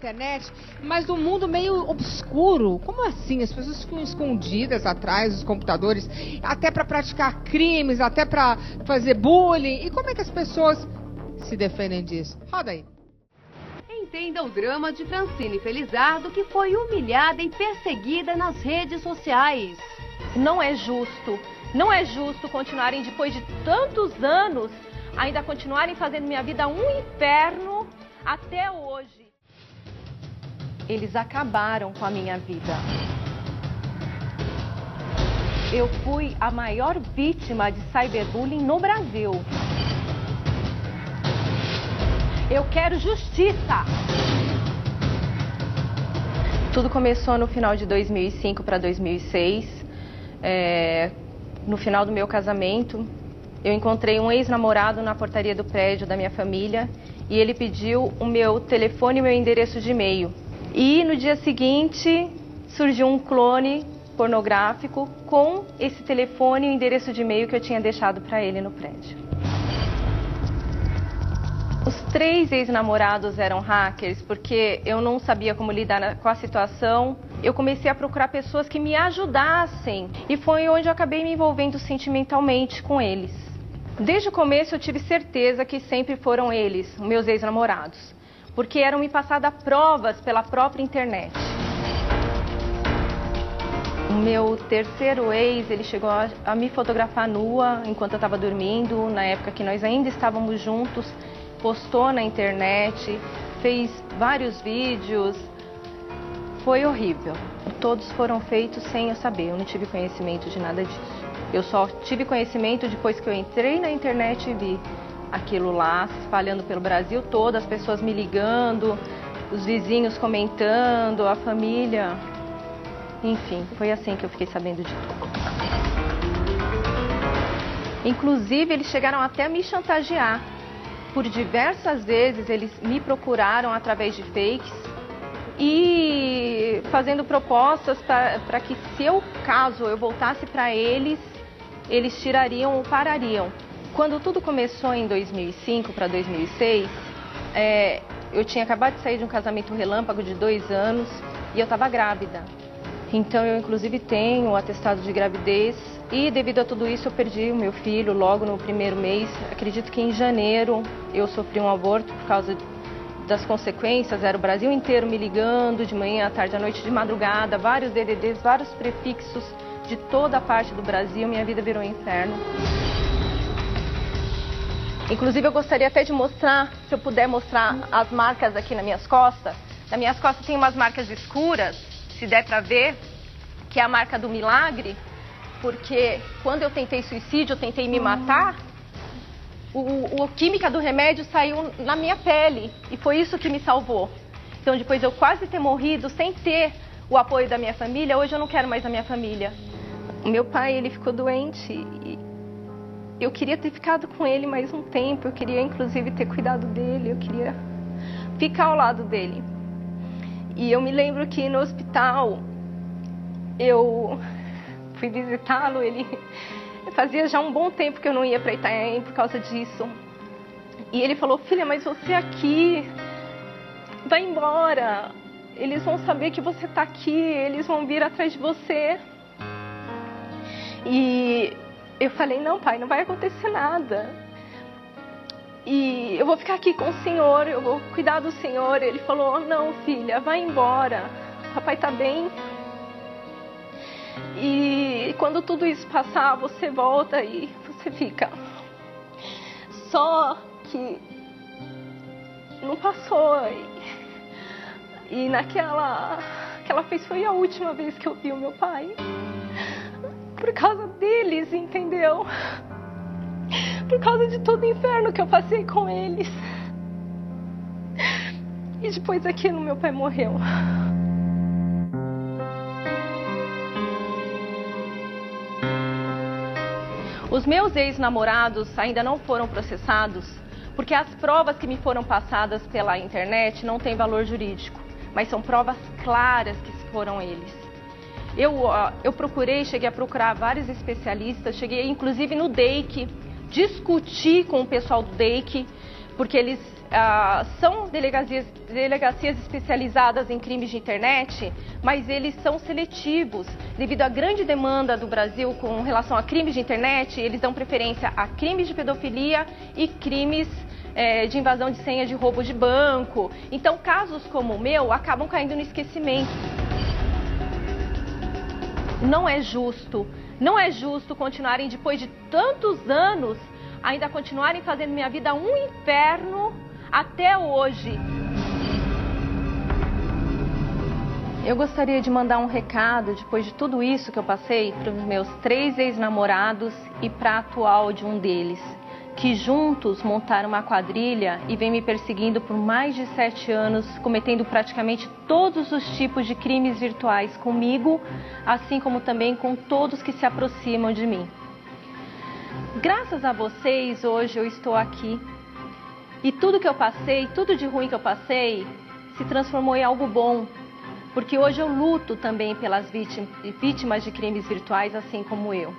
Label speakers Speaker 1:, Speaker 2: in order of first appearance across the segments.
Speaker 1: internet, mas um mundo meio obscuro. Como assim? As pessoas ficam escondidas atrás dos computadores, até para praticar crimes, até para fazer bullying. E como é que as pessoas se defendem disso? Roda aí.
Speaker 2: Entenda o drama de Francine Felizardo, que foi humilhada e perseguida nas redes sociais.
Speaker 3: Não é justo. Não é justo continuarem, depois de tantos anos, ainda continuarem fazendo minha vida um inferno até hoje. Eles acabaram com a minha vida. Eu fui a maior vítima de cyberbullying no Brasil. Eu quero justiça. Tudo começou no final de 2005 para 2006. No final do meu casamento, eu encontrei um ex-namorado na portaria do prédio da minha família e ele pediu o meu telefone e o meu endereço de e-mail. E no dia seguinte surgiu um clone pornográfico com esse telefone e o endereço de e-mail que eu tinha deixado para ele no prédio. Os 3 ex-namorados eram hackers porque eu não sabia como lidar com a situação. Eu comecei a procurar pessoas que me ajudassem e foi onde eu acabei me envolvendo sentimentalmente com eles. Desde o começo eu tive certeza que sempre foram eles, meus ex-namorados, porque eram me passadas provas pela própria internet. O meu terceiro ex, ele chegou a me fotografar nua enquanto eu estava dormindo, na época que nós ainda estávamos juntos, postou na internet, fez vários vídeos. Foi horrível. Todos foram feitos sem eu saber, eu não tive conhecimento de nada disso. Eu só tive conhecimento depois que eu entrei na internet e vi aquilo lá se espalhando pelo Brasil todo, as pessoas me ligando, os vizinhos comentando, a família. Enfim, foi assim que eu fiquei sabendo de tudo. Inclusive, eles chegaram até a me chantagear. Por diversas vezes, eles me procuraram através de fakes e fazendo propostas para que, se caso eu voltasse para eles, eles tirariam ou parariam. Quando tudo começou em 2005 para 2006, eu tinha acabado de sair de um casamento relâmpago de 2 anos e eu estava grávida. Então eu inclusive tenho um atestado de gravidez e devido a tudo isso eu perdi o meu filho logo no primeiro mês. Acredito que em janeiro eu sofri um aborto por causa das consequências. Era o Brasil inteiro me ligando de manhã, à tarde, à noite, de madrugada, vários DDDs, vários prefixos de toda a parte do Brasil. Minha vida virou um inferno. Inclusive eu gostaria até de mostrar, se eu puder mostrar as marcas aqui nas minhas costas. Nas minhas costas tem umas marcas escuras, se der pra ver, que é a marca do milagre, porque quando eu tentei suicídio, eu tentei me matar, a química do remédio saiu na minha pele e foi isso que me salvou. Então depois de eu quase ter morrido sem ter o apoio da minha família, hoje eu não quero mais a minha família. O meu pai, ele ficou doente e eu queria ter ficado com ele mais um tempo, eu queria inclusive ter cuidado dele, eu queria ficar ao lado dele. E eu me lembro que no hospital eu fui visitá-lo, ele fazia já um bom tempo que eu não ia para Itanhaém por causa disso. E ele falou: filha, mas você aqui, vai embora, eles vão saber que você está aqui, eles vão vir atrás de você. E eu falei: não, pai, não vai acontecer nada. E eu vou ficar aqui com o senhor, eu vou cuidar do senhor. Ele falou: não, filha, vai embora, papai está bem. E quando tudo isso passar, você volta e você fica. Só que não passou. E naquela vez foi a última vez que eu vi o meu pai. Por causa deles, entendeu? Por causa de todo o inferno que eu passei com eles. E depois daquilo, meu pai morreu. Os meus ex-namorados ainda não foram processados porque as provas que me foram passadas pela internet não têm valor jurídico, mas são provas claras que foram eles. Eu cheguei a procurar vários especialistas, cheguei inclusive no DEIC, discuti com o pessoal do DEIC porque eles são delegacias especializadas em crimes de internet, mas eles são seletivos. Devido à grande demanda do Brasil com relação a crimes de internet, eles dão preferência a crimes de pedofilia e crimes de invasão de senha de roubo de banco. Então, casos como o meu acabam caindo no esquecimento. Não é justo. Não é justo continuarem, depois de tantos anos, ainda continuarem fazendo minha vida um inferno até hoje. Eu gostaria de mandar um recado, depois de tudo isso que eu passei, para os meus 3 ex-namorados e para a atual de um deles, que juntos montaram uma quadrilha e vem me perseguindo por mais de 7 anos, cometendo praticamente todos os tipos de crimes virtuais comigo, assim como também com todos que se aproximam de mim. Graças a vocês, hoje eu estou aqui. E tudo que eu passei, tudo de ruim que eu passei, se transformou em algo bom. Porque hoje eu luto também pelas vítimas de crimes virtuais, assim como eu.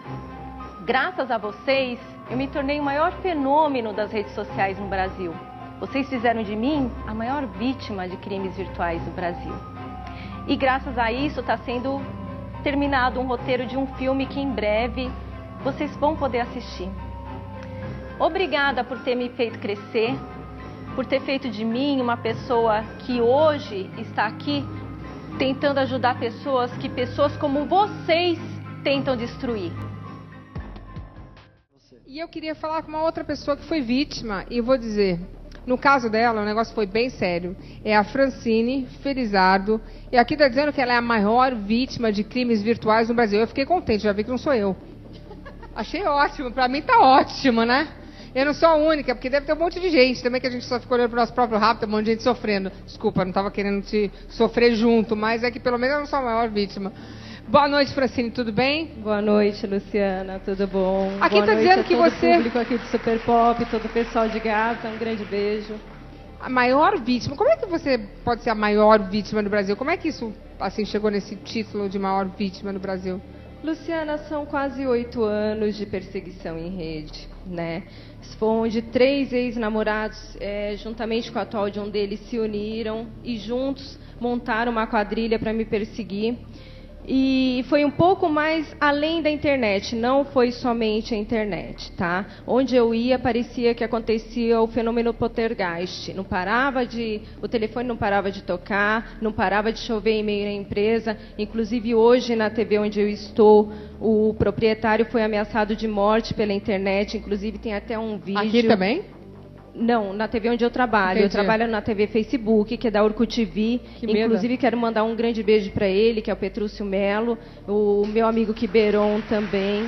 Speaker 3: Graças a vocês, eu me tornei o maior fenômeno das redes sociais no Brasil. Vocês fizeram de mim a maior vítima de crimes virtuais do Brasil. E graças a isso está sendo terminado um roteiro de um filme que em breve vocês vão poder assistir. Obrigada por ter me feito crescer, por ter feito de mim uma pessoa que hoje está aqui tentando ajudar pessoas como vocês tentam destruir.
Speaker 1: E eu queria falar com uma outra pessoa que foi vítima, e eu vou dizer, no caso dela, o negócio foi bem sério. É a Francine Felizardo, e aqui está dizendo que ela é a maior vítima de crimes virtuais no Brasil. Eu fiquei contente, já vi que não sou eu. Achei ótimo, pra mim tá ótimo, né? Eu não sou a única, porque deve ter um monte de gente também que a gente só ficou olhando pro nosso próprio rabo, tem um monte de gente sofrendo. Desculpa, não estava querendo te sofrer junto, mas é que pelo menos eu não sou a maior vítima. Boa noite, Francine, tudo bem?
Speaker 4: Boa noite, Luciana, tudo bom?
Speaker 1: Aqui está dizendo que você...
Speaker 4: todo o público aqui do Super Pop, todo o pessoal de Gata, um grande beijo.
Speaker 1: A maior vítima, como é que você pode ser a maior vítima no Brasil? Como é que isso, assim, chegou nesse título de maior vítima no Brasil?
Speaker 4: Luciana, são quase 8 anos de perseguição em rede, né? Onde 3 ex-namorados, juntamente com a atual de um deles, se uniram e juntos montaram uma quadrilha para me perseguir. E foi um pouco mais além da internet, não foi somente a internet, tá? Onde eu ia, parecia que acontecia o fenômeno poltergeist. O telefone não parava de tocar, não parava de chover e-mail na empresa. Inclusive, hoje, na TV onde eu estou, o proprietário foi ameaçado de morte pela internet. Inclusive, tem até um vídeo...
Speaker 1: Aqui também?
Speaker 4: Não, na TV onde eu trabalho.
Speaker 1: Entendi.
Speaker 4: Eu trabalho na TV Facebook, que é da Orkut TV. Inclusive, quero mandar um grande beijo para ele, que é o Petrúcio Melo. O meu amigo Quiberon também.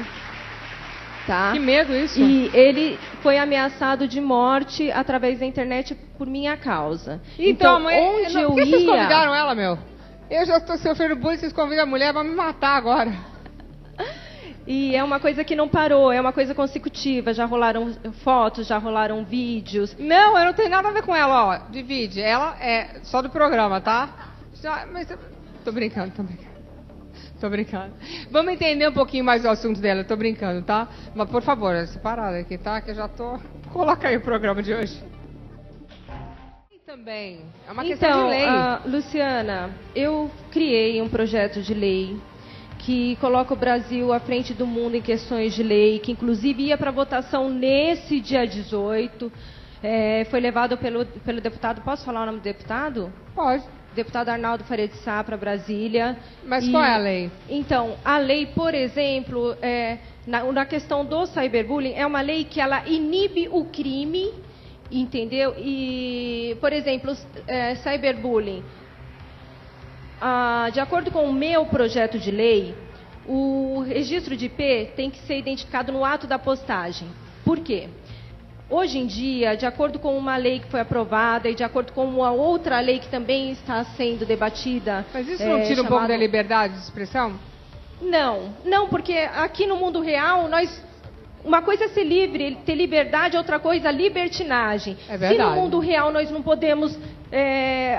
Speaker 4: Tá?
Speaker 1: Que medo isso.
Speaker 4: E ele foi ameaçado de morte através da internet por minha causa.
Speaker 1: Então
Speaker 4: onde eu ia...
Speaker 1: Por que vocês convidaram ela, meu? Eu já estou sofrendo bullying, vocês convidam a mulher, vai me matar agora.
Speaker 4: E é uma coisa que não parou, é uma coisa consecutiva. Já rolaram fotos, já rolaram vídeos.
Speaker 1: Não, eu não tenho nada a ver com ela, ó. Divide. Ela é só do programa, tá? Mas tô brincando. Tô brincando. Vamos entender um pouquinho mais o assunto dela. Tô brincando, tá? Mas, por favor, separada aqui, tá? Que eu já tô... Coloca aí o programa de hoje. E também, é uma questão de lei.
Speaker 4: Luciana, eu criei um projeto de lei que coloca o Brasil à frente do mundo em questões de lei, que inclusive ia para votação nesse dia 18. Foi levado pelo deputado... Posso falar o nome do deputado?
Speaker 1: Pode.
Speaker 4: Deputado Arnaldo Faria de Sá para Brasília.
Speaker 1: Mas qual é a lei?
Speaker 4: Então, a lei, por exemplo, na questão do cyberbullying, é uma lei que ela inibe o crime, entendeu? E, por exemplo, cyberbullying... de acordo com o meu projeto de lei, o registro de IP tem que ser identificado no ato da postagem. Por quê? Hoje em dia, de acordo com uma lei que foi aprovada e de acordo com uma outra lei que também está sendo debatida...
Speaker 1: Mas isso não tira um pouco da liberdade de expressão?
Speaker 4: Não, porque aqui no mundo real, uma coisa é ser livre, ter liberdade, outra coisa, libertinagem.
Speaker 1: É verdade.
Speaker 4: Se no mundo real nós não podemos...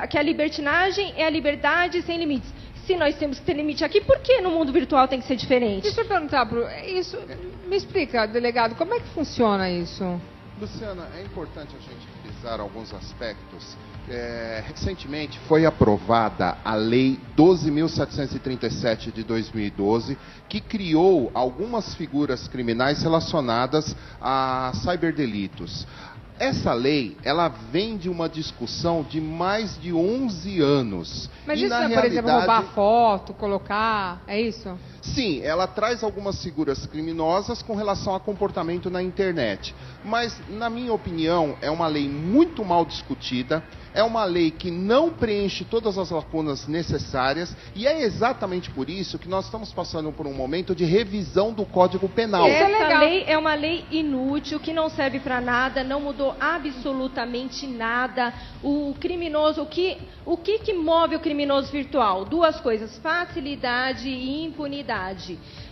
Speaker 4: que a libertinagem é a liberdade sem limites. Se nós temos que ter limite aqui, por que no mundo virtual tem que ser diferente?
Speaker 1: Deixa eu perguntar, me explica, delegado, como é que funciona isso?
Speaker 5: Luciana, é importante a gente frisar alguns aspectos. Recentemente foi aprovada a Lei 12.737 de 2012, que criou algumas figuras criminais relacionadas a ciberdelitos. Essa lei, ela vem de uma discussão de mais de 11 anos.
Speaker 1: Mas
Speaker 5: e
Speaker 1: isso não é, por exemplo, roubar foto, colocar, é isso?
Speaker 5: Sim, ela traz algumas figuras criminosas com relação a comportamento na internet. Mas, na minha opinião, é uma lei muito mal discutida, é uma lei que não preenche todas as lacunas necessárias, e é exatamente por isso que nós estamos passando por um momento de revisão do Código Penal.
Speaker 4: Essa lei é uma lei inútil, que não serve para nada, não mudou absolutamente nada. O criminoso, o que move o criminoso virtual? Duas coisas, facilidade e impunidade.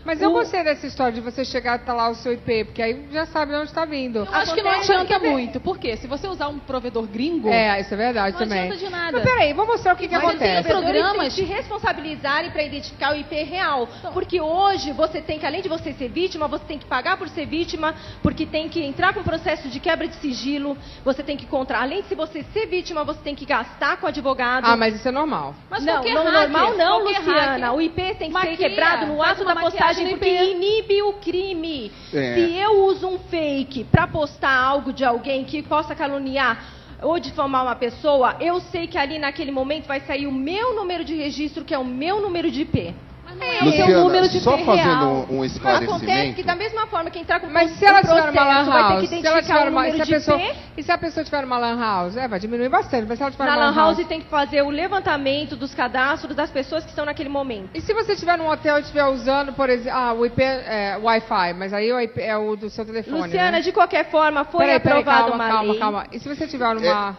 Speaker 1: Mas eu gostei dessa história de você chegar e tá lá o seu IP, porque aí já sabe de onde está vindo.
Speaker 6: Eu acho que não adianta muito, porque se você usar um provedor gringo...
Speaker 1: Isso é verdade
Speaker 6: não
Speaker 1: também.
Speaker 6: Não adianta de nada.
Speaker 1: Mas peraí, vou mostrar o que acontece.
Speaker 4: Os programas se responsabilizarem para identificar o IP real. Porque hoje você tem que, além de você ser vítima, você tem que pagar por ser vítima, porque tem que entrar com processo de quebra de sigilo, você tem que encontrar. Além de você ser vítima, você tem que gastar com advogado.
Speaker 1: Ah, mas isso é normal.
Speaker 6: Mas
Speaker 4: não, normal não, Luciana.
Speaker 6: Hacker,
Speaker 4: o IP tem que ser quebrado no ato da postagem, porque inibe o crime. Se eu uso um fake para postar algo de alguém que possa caluniar ou difamar uma pessoa, eu sei que ali naquele momento vai sair o meu número de registro, que é o meu número de IP.
Speaker 5: Luciana,
Speaker 4: número de
Speaker 5: só
Speaker 4: IP
Speaker 5: fazendo
Speaker 4: real.
Speaker 5: um esclarecimento...
Speaker 4: Acontece que da mesma forma que entrar com
Speaker 1: Mas se ela tiver
Speaker 4: processo,
Speaker 1: uma lan
Speaker 4: vai ter
Speaker 1: house,
Speaker 4: que identificar o número de IP.
Speaker 1: E se a pessoa tiver uma lan house? Vai diminuir bastante, mas se ela tiver
Speaker 4: Na
Speaker 1: uma
Speaker 4: lan house tem que fazer o levantamento dos cadastros das pessoas que estão naquele momento.
Speaker 1: E se você estiver num hotel e estiver usando, por exemplo, o IP é Wi-Fi, mas aí o IP é o do seu telefone,
Speaker 4: Luciana,
Speaker 1: né?
Speaker 4: de qualquer forma, foi aprovada uma lei.
Speaker 1: Calma. E se você tiver numa...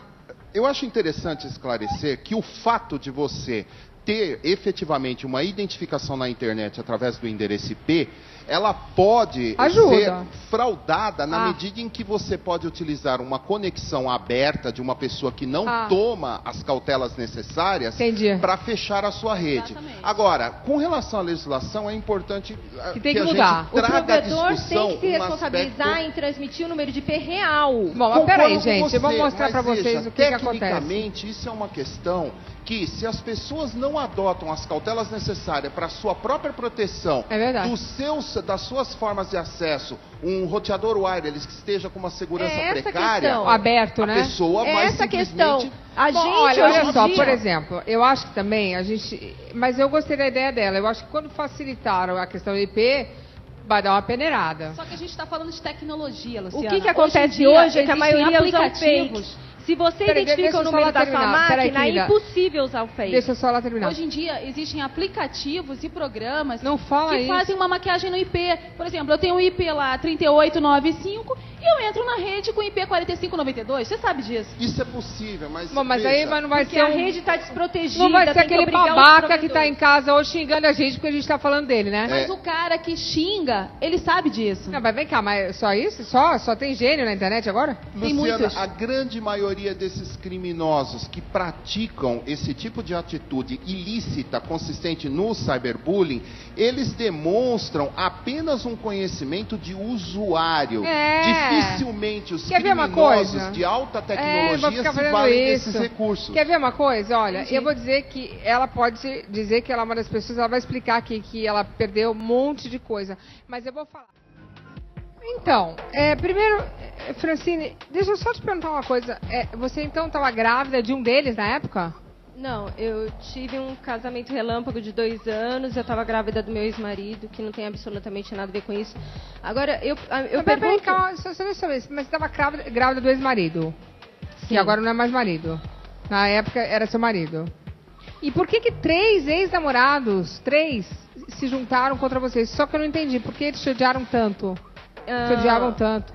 Speaker 5: Eu acho interessante esclarecer que o fato de você ter efetivamente uma identificação na internet através do endereço IP, ela pode ser fraudada na medida em que você pode utilizar uma conexão aberta de uma pessoa que não toma as cautelas necessárias para fechar a sua rede.
Speaker 6: Exatamente.
Speaker 5: Agora, com relação à legislação, é importante que a
Speaker 1: mudar.
Speaker 5: gente traga a
Speaker 4: provedor
Speaker 5: discussão
Speaker 4: tem que se responsabilizar em transmitir o número de IP real.
Speaker 1: Bom, mas peraí, gente, eu vou mostrar para vocês o que acontece.
Speaker 5: Tecnicamente, isso é uma questão que, se as pessoas não adotam as cautelas necessárias para a sua própria proteção, das suas formas de acesso, um roteador wireless que esteja com uma segurança precária,
Speaker 1: aberto, né?
Speaker 5: A pessoa vai simplesmente...
Speaker 1: Olha só, por exemplo, eu acho que também mas eu gostei da ideia dela. Eu acho que quando facilitaram a questão do IP, vai dar uma peneirada.
Speaker 6: Só que a gente está falando de tecnologia, Luciana.
Speaker 4: O que acontece hoje é que a maioria usa fakes. Se você identifica o número da sua máquina, é impossível usar o fake.
Speaker 1: Deixa eu só lá terminar.
Speaker 6: Hoje em dia, existem aplicativos e programas
Speaker 1: que
Speaker 6: fazem uma maquiagem no IP. Por exemplo, eu tenho o IP lá 3895 e eu entro na rede com o IP 4592. Você sabe disso.
Speaker 5: Isso é possível, mas...
Speaker 1: Mas aí não vai ser
Speaker 4: a rede está desprotegida.
Speaker 1: Não vai ser aquele babaca que está em casa hoje xingando a gente porque a gente está falando dele, né?
Speaker 6: Mas o cara que xinga, ele sabe disso.
Speaker 1: Não, mas vem cá, mas só isso? Só tem gênio na internet agora?
Speaker 5: Luciana,
Speaker 6: tem muitos.
Speaker 5: A grande maioria desses criminosos que praticam esse tipo de atitude ilícita, consistente no cyberbullying, eles demonstram apenas um conhecimento de usuário. Dificilmente os criminosos de alta tecnologia se valem desses recursos.
Speaker 1: Quer ver uma coisa? Olha, eu vou dizer que ela pode dizer que ela é uma das pessoas, ela vai explicar aqui que ela perdeu um monte de coisa. Mas eu vou falar. Então, primeiro, Francine, deixa eu só te perguntar uma coisa. Você então estava grávida de um deles na época?
Speaker 4: Não, eu tive um casamento relâmpago de 2 anos, eu estava grávida do meu ex-marido, que não tem absolutamente nada a ver com isso. Agora, eu pergunto...
Speaker 1: Calma, só deixa eu saber, mas você estava grávida do ex-marido?
Speaker 4: Sim.
Speaker 1: E agora não é mais marido? Na época era seu marido. E por que 3 ex-namorados, 3, se juntaram contra vocês? Só que eu não entendi, por que eles te odiaram tanto? Te odiavam tanto?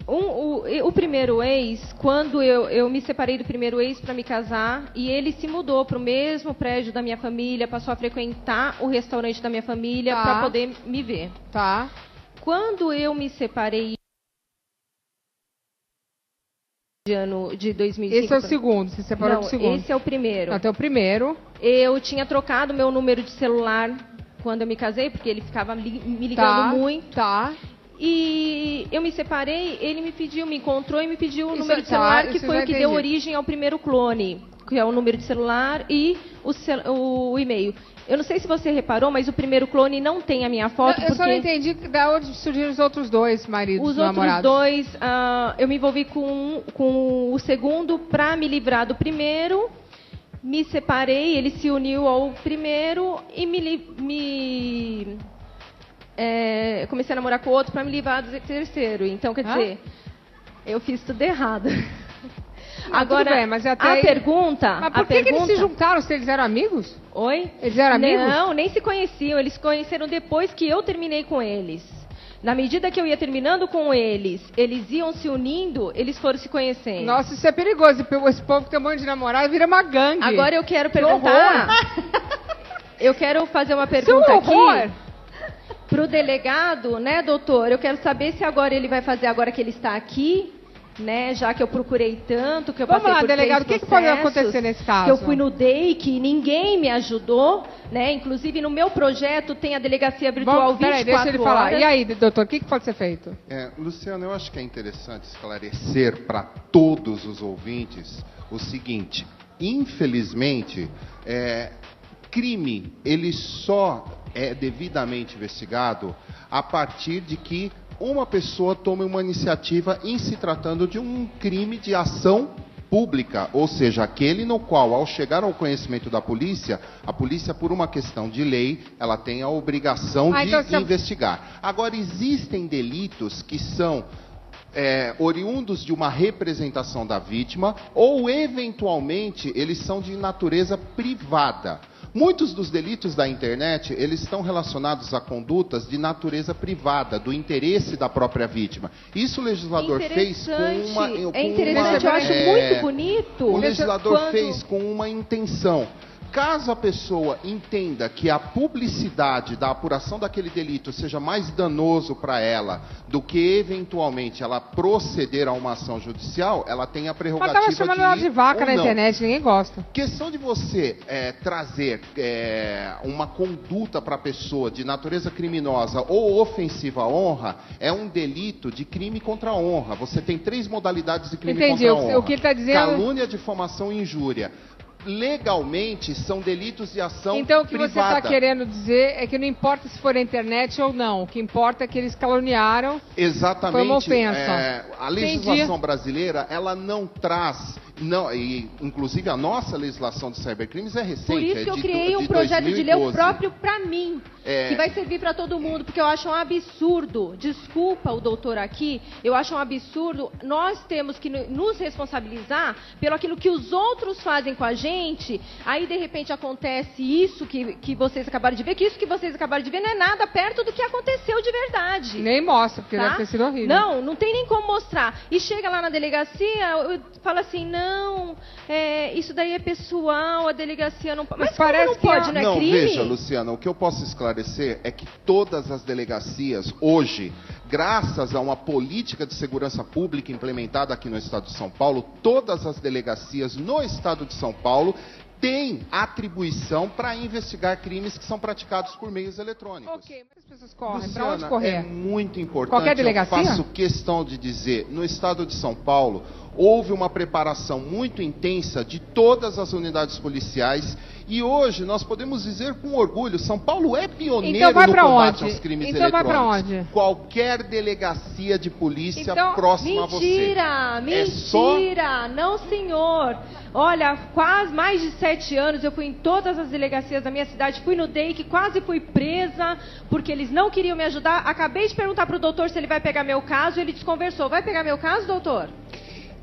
Speaker 4: O primeiro ex, quando eu me separei do primeiro ex para me casar, e ele se mudou para o mesmo prédio da minha família, passou a frequentar o restaurante da minha família para poder me ver.
Speaker 1: Tá.
Speaker 4: Quando eu me separei de 2005...
Speaker 1: Esse é o segundo, você separou do segundo.
Speaker 4: Esse é o primeiro.
Speaker 1: Até o primeiro.
Speaker 4: Eu tinha trocado meu número de celular quando eu me casei, porque ele ficava me ligando muito.
Speaker 1: Tá.
Speaker 4: E aí eu me separei, ele me encontrou e me pediu o número de celular, que foi o que deu origem ao primeiro clone, que é o número de celular e o e-mail. Eu não sei se você reparou, mas o primeiro clone não tem a minha foto.
Speaker 1: Eu só não entendi da onde surgiram os outros dois maridos,
Speaker 4: os
Speaker 1: namorados.
Speaker 4: Outros dois, eu me envolvi com o segundo para me livrar do primeiro, me separei, ele se uniu ao primeiro e comecei a namorar com o outro para me livrar do terceiro. Então, quer dizer, eu fiz tudo errado. Agora,
Speaker 1: tudo bem, mas até
Speaker 4: a
Speaker 1: aí...
Speaker 4: pergunta...
Speaker 1: Mas por que eles se juntaram se eles eram amigos?
Speaker 4: Oi?
Speaker 1: Eles eram amigos?
Speaker 4: Não, nem se conheciam. Eles se conheceram depois que eu terminei com eles. Na medida que eu ia terminando com eles, eles iam se unindo, eles foram se conhecendo.
Speaker 1: Nossa, isso é perigoso. Esse povo que tem um monte de namorado vira uma gangue.
Speaker 4: Agora eu quero perguntar... Eu quero fazer uma pergunta aqui pro delegado, né, doutor? Eu quero saber se agora ele vai fazer, agora que ele está aqui... Né, já que eu procurei tanto, que eu passei por
Speaker 1: delegado, o que pode acontecer nesse caso?
Speaker 4: Que eu fui no DEI, que ninguém me ajudou, né? Inclusive no meu projeto tem a delegacia virtual 24 horas.
Speaker 1: Deixa ele falar. E aí, doutor, o que pode ser feito?
Speaker 5: Luciano, eu acho que é interessante esclarecer para todos os ouvintes o seguinte: infelizmente, crime ele só é devidamente investigado a partir de que uma pessoa tome uma iniciativa em se tratando de um crime de ação pública, ou seja, aquele no qual, ao chegar ao conhecimento da polícia, a polícia, por uma questão de lei, ela tem a obrigação de investigar. Agora, existem delitos que são oriundos de uma representação da vítima, ou, eventualmente, eles são de natureza privada. Muitos dos delitos da internet, eles estão relacionados a condutas de natureza privada, do interesse da própria vítima. Isso o legislador fez com uma...
Speaker 4: É interessante, eu acho muito bonito.
Speaker 5: O legislador fez com uma intenção. Caso a pessoa entenda que a publicidade da apuração daquele delito seja mais danoso para ela do que, eventualmente, ela proceder a uma ação judicial, ela tem a prerrogativa de ir.
Speaker 1: Mas estava chamando ela de vaca na internet, ninguém gosta.
Speaker 5: Questão de você trazer uma conduta para a pessoa de natureza criminosa ou ofensiva à honra é um delito de crime contra a honra. Você tem 3 modalidades de crime contra a honra.
Speaker 1: O que ele está dizendo...
Speaker 5: Calúnia, difamação e injúria. Legalmente, são delitos de ação privada.
Speaker 1: Então, o que você está querendo dizer é que não importa se for na internet ou não. O que importa é que eles caluniaram.
Speaker 5: Exatamente.
Speaker 1: Foi uma ofensa.
Speaker 5: A legislação brasileira, ela não traz... inclusive, a nossa legislação de cybercrimes é recente.
Speaker 4: Por isso que eu criei um projeto de lei próprio para mim, que vai servir para todo mundo, porque eu acho um absurdo. Desculpa o doutor aqui, eu acho um absurdo. Nós temos que nos responsabilizar pelo aquilo que os outros fazem com a gente. Aí, de repente, acontece isso que vocês acabaram de ver, que isso que vocês acabaram de ver não é nada perto do que aconteceu de verdade.
Speaker 1: Nem mostra, porque deve ter sido horrível.
Speaker 4: Não tem nem como mostrar. E chega lá na delegacia, fala assim, não, isso daí é pessoal, a delegacia não pode. Mas parece não pode, não é crime?
Speaker 5: Não, veja, Luciana, o que eu posso esclarecer é que todas as delegacias, hoje, graças a uma política de segurança pública implementada aqui no Estado de São Paulo, todas as delegacias no Estado de São Paulo têm atribuição para investigar crimes que são praticados por meios eletrônicos.
Speaker 1: Ok, mas as pessoas correm.
Speaker 5: Luciana,
Speaker 1: para onde correr?
Speaker 5: É muito importante.
Speaker 1: Qualquer delegacia?
Speaker 5: Eu faço questão de dizer, no Estado de São Paulo, houve uma preparação muito intensa de todas as unidades policiais e hoje nós podemos dizer com orgulho, São Paulo é pioneiro no combate aos crimes eletrônicos.
Speaker 1: Então vai para onde?
Speaker 5: Qualquer delegacia de polícia próxima a você.
Speaker 4: Mentira, não senhor. Olha, quase mais de 7 anos eu fui em todas as delegacias da minha cidade, fui no DEI, que quase fui presa, porque eles não queriam me ajudar. Acabei de perguntar para o doutor se ele vai pegar meu caso, ele desconversou. Vai pegar meu caso, doutor?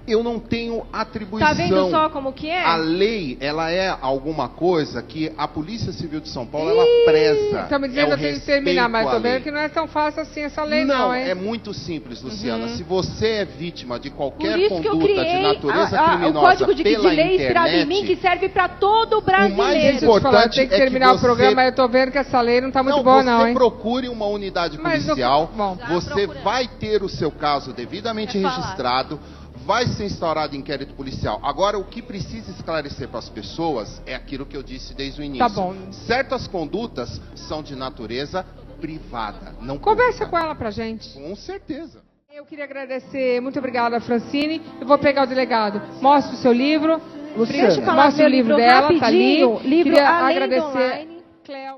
Speaker 5: Eu não tenho atribuição.
Speaker 4: Tá vendo só como que é?
Speaker 5: A lei, ela é alguma coisa que a Polícia Civil de São Paulo, ela preza.
Speaker 1: Está me dizendo que eu tenho que terminar, mas estou vendo que não é tão fácil assim essa lei não, hein?
Speaker 5: É muito simples, Luciana. Se você é vítima de qualquer conduta de natureza criminosa
Speaker 4: o código de
Speaker 5: pela
Speaker 4: lei inspirado em mim, que serve para todo o brasileiro.
Speaker 5: O mais importante
Speaker 1: tem que terminar o programa, eu estou vendo que essa lei não está muito boa não, hein?
Speaker 5: Você procure uma unidade policial, você vai ter o seu caso devidamente registrado, vai ser instaurado inquérito policial. Agora, o que precisa esclarecer para as pessoas é aquilo que eu disse desde o início.
Speaker 1: Tá bom.
Speaker 5: Certas condutas são de natureza privada, não
Speaker 1: Conversa
Speaker 5: pública.
Speaker 1: com ela pra gente.
Speaker 5: Com certeza.
Speaker 1: Eu queria agradecer, muito obrigada, Francine. Eu vou pegar o delegado. Mostra o seu livro.
Speaker 4: Deixa eu falar
Speaker 1: Mostra o livro dela, tá ali.
Speaker 4: Livro
Speaker 1: Queria
Speaker 4: Além do
Speaker 1: agradecer.
Speaker 4: Online.
Speaker 1: Cléo.